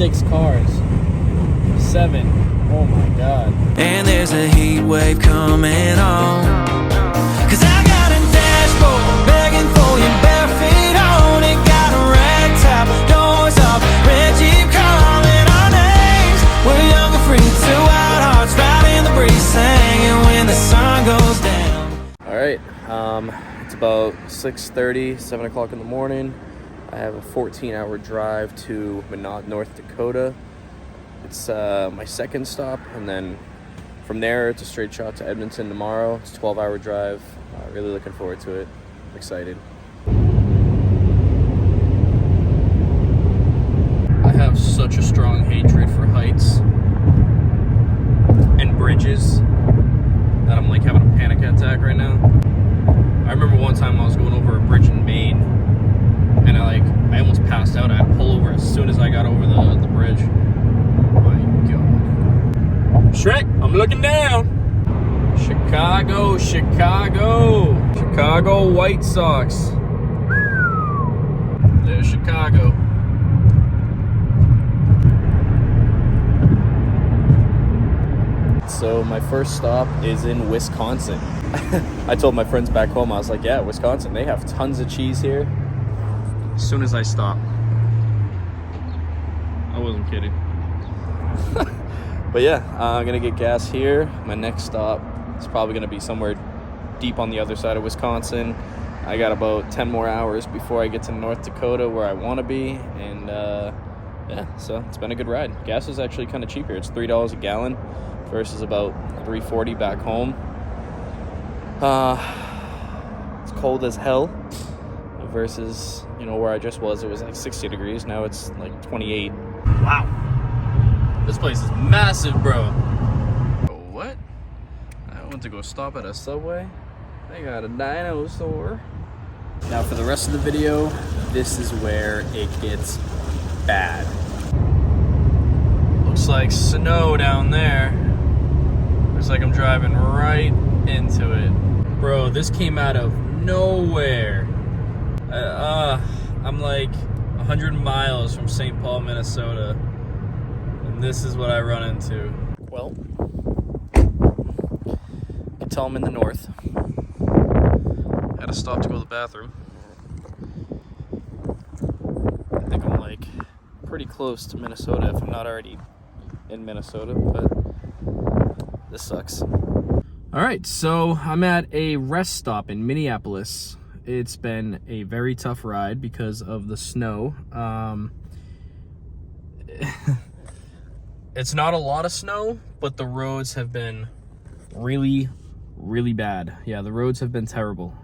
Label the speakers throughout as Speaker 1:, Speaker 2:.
Speaker 1: 6 cars. 7. Oh my God.
Speaker 2: And there's a heat wave coming on. Cause I got a dashboard begging for your bare feet on it. Got a rag top, doors up, red Jeep calling our names. We're young and free, 2 wild hearts riding the breeze, singing when the sun goes down.
Speaker 3: Alright, it's about 6:30, 7 o'clock in the morning. I have a 14-hour drive to Minot, North Dakota. It's my second stop, and then from there it's a straight shot to Edmonton tomorrow. It's a 12-hour drive. Really looking forward to it. I'm excited. I have such a strong hatred for heights and bridges that I'm like having a panic attack right now. I remember one time I was going over a bridge in Maine, and I almost passed out. I had to pull over as soon as I got over the bridge. My God. Shrek, I'm looking down. Chicago, Chicago. Chicago White Sox. There's Chicago. So my first stop is in Wisconsin. I told my friends back home, I was like, yeah, Wisconsin, they have tons of cheese here. As soon as I stop. I wasn't kidding. But yeah, I'm gonna get gas here. My next stop is probably gonna be somewhere deep on the other side of Wisconsin. I got about 10 more hours before I get to North Dakota where I wanna be. And yeah, so it's been a good ride. Gas is actually kind of cheap here. It's $3 a gallon versus about $3.40 back home. It's cold as hell versus, you know, where I just was. It was like 60 degrees. Now it's like 28. Wow. This place is massive, bro. What? I went to go stop at a Subway. They got a dinosaur. Now for the rest of the video, this is where it gets bad. Looks like snow down there. Looks like I'm driving right into it. Bro, this came out of nowhere. I'm like 100 miles from St. Paul, Minnesota. And this is what I run into. Well, you can tell I'm in the north. Had to stop to go to the bathroom. I think I'm like pretty close to Minnesota, if I'm not already in Minnesota, but this sucks. All right, so I'm at a rest stop in Minneapolis. It's been a very tough ride because of the snow. It's not a lot of snow, but the roads have been really, really bad. Yeah, the roads have been terrible.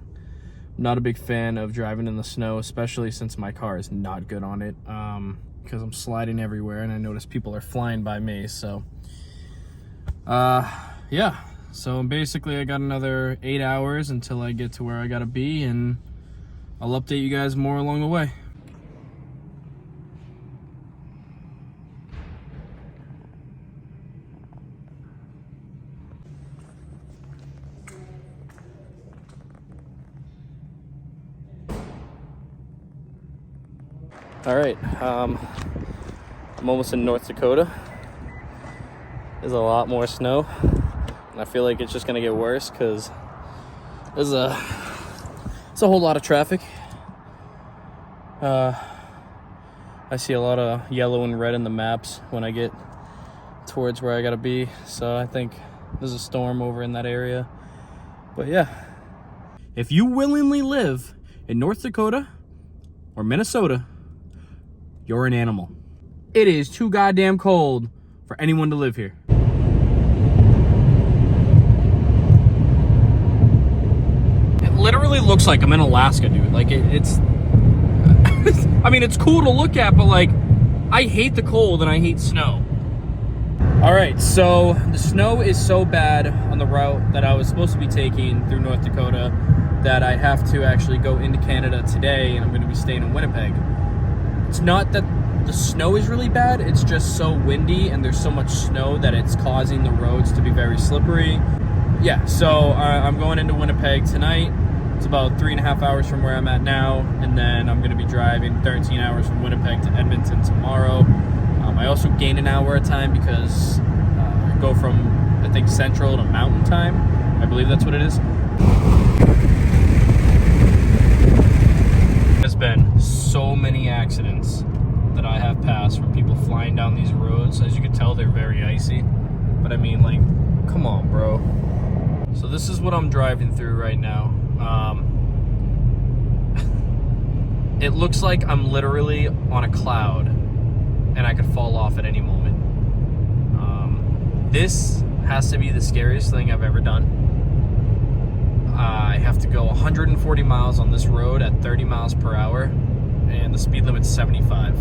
Speaker 3: I'm not a big fan of driving in the snow, especially since my car is not good on it, because I'm sliding everywhere, and I notice people are flying by me, so yeah. So basically I got another 8 hours until I get to where I gotta be, and I'll update you guys more along the way. All right, I'm almost in North Dakota. There's a lot more snow. I feel like it's just gonna get worse because it's a whole lot of traffic. I see a lot of yellow and red in the maps when I get towards where I gotta be. So I think there's a storm over in that area. But yeah, if you willingly live in North Dakota or Minnesota, you're an animal. It is too goddamn cold for anyone to live here. Literally looks like I'm in Alaska, dude. Like it's I mean, it's cool to look at, but like I hate the cold and I hate snow. All right, so the snow is so bad on the route that I was supposed to be taking through North Dakota that I have to actually go into Canada today, and I'm going to be staying in Winnipeg. It's not that the snow is really bad, it's just so windy and there's so much snow that it's causing the roads to be very slippery. Yeah, so I'm going into Winnipeg tonight. It's about 3.5 hours from where I'm at now, and then I'm going to be driving 13 hours from Winnipeg to Edmonton tomorrow. I also gain an hour at time because I go from, I think, Central to Mountain Time. I believe that's what it is. There's been so many accidents that I have passed from people flying down these roads. As you can tell, they're very icy. But I mean, like, come on, bro. So this is what I'm driving through right now. It looks like I'm literally on a cloud and I could fall off at any moment. This has to be the scariest thing I've ever done. I have to go 140 miles on this road at 30 miles per hour, and the speed limit's 75.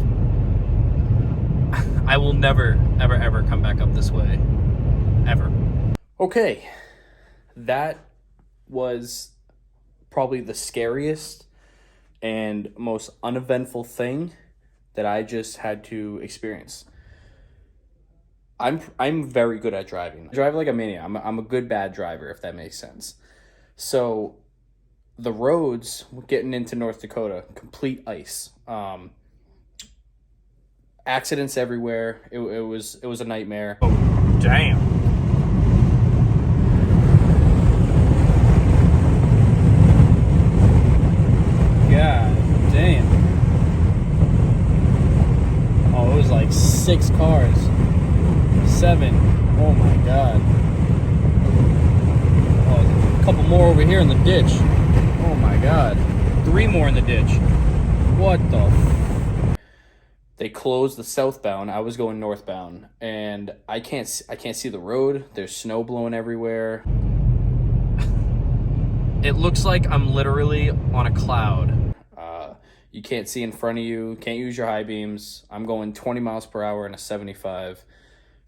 Speaker 3: I will never, ever, ever come back up this way. Ever. Okay. That was probably the scariest and most uneventful thing that I just had to experience. I'm very good at driving. I drive like a maniac. I'm a good bad driver, if that makes sense. So the roads getting into North Dakota, complete ice. Accidents everywhere. It was a nightmare.
Speaker 1: Oh, damn. God damn. Oh, it was like 6 cars. 7. Oh my god. Oh, a couple more over here in the ditch. Oh my god. 3 more in the ditch. What the
Speaker 3: They closed the southbound. I was going northbound, and I can't see the road. There's snow blowing everywhere. It looks like I'm literally on a cloud. You can't see in front of you, can't use your high beams. I'm going 20 miles per hour in a 75,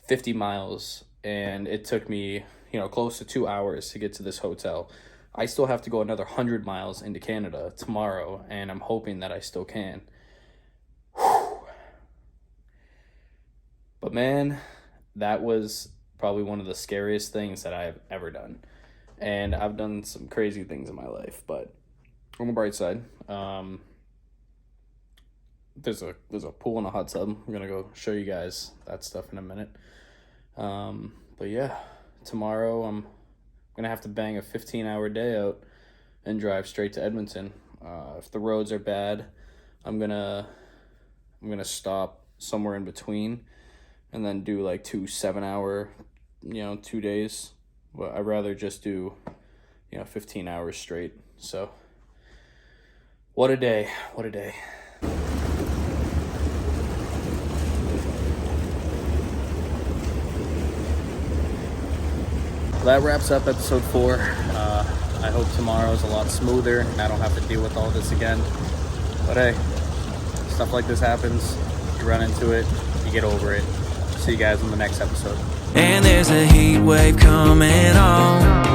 Speaker 3: 50 miles, and it took me, close to 2 hours to get to this hotel. I still have to go another 100 miles into Canada tomorrow, and I'm hoping that I still can. Whew. But man, that was probably one of the scariest things that I've ever done. And I've done some crazy things in my life, but on the bright side, there's a pool and a hot tub. I'm gonna go show you guys that stuff in a minute. But yeah, tomorrow I'm gonna have to bang a 15-hour day out and drive straight to Edmonton. If the roads are bad, I'm gonna stop somewhere in between and then do like 2 7-hour, 2 days. But I'd rather just do 15 hours straight. So what a day. That wraps up episode 4. I hope tomorrow's a lot smoother and I don't have to deal with all this again. But hey, stuff like this happens. You run into it, you get over it. See you guys in the next episode.
Speaker 2: And there's a heat wave coming on.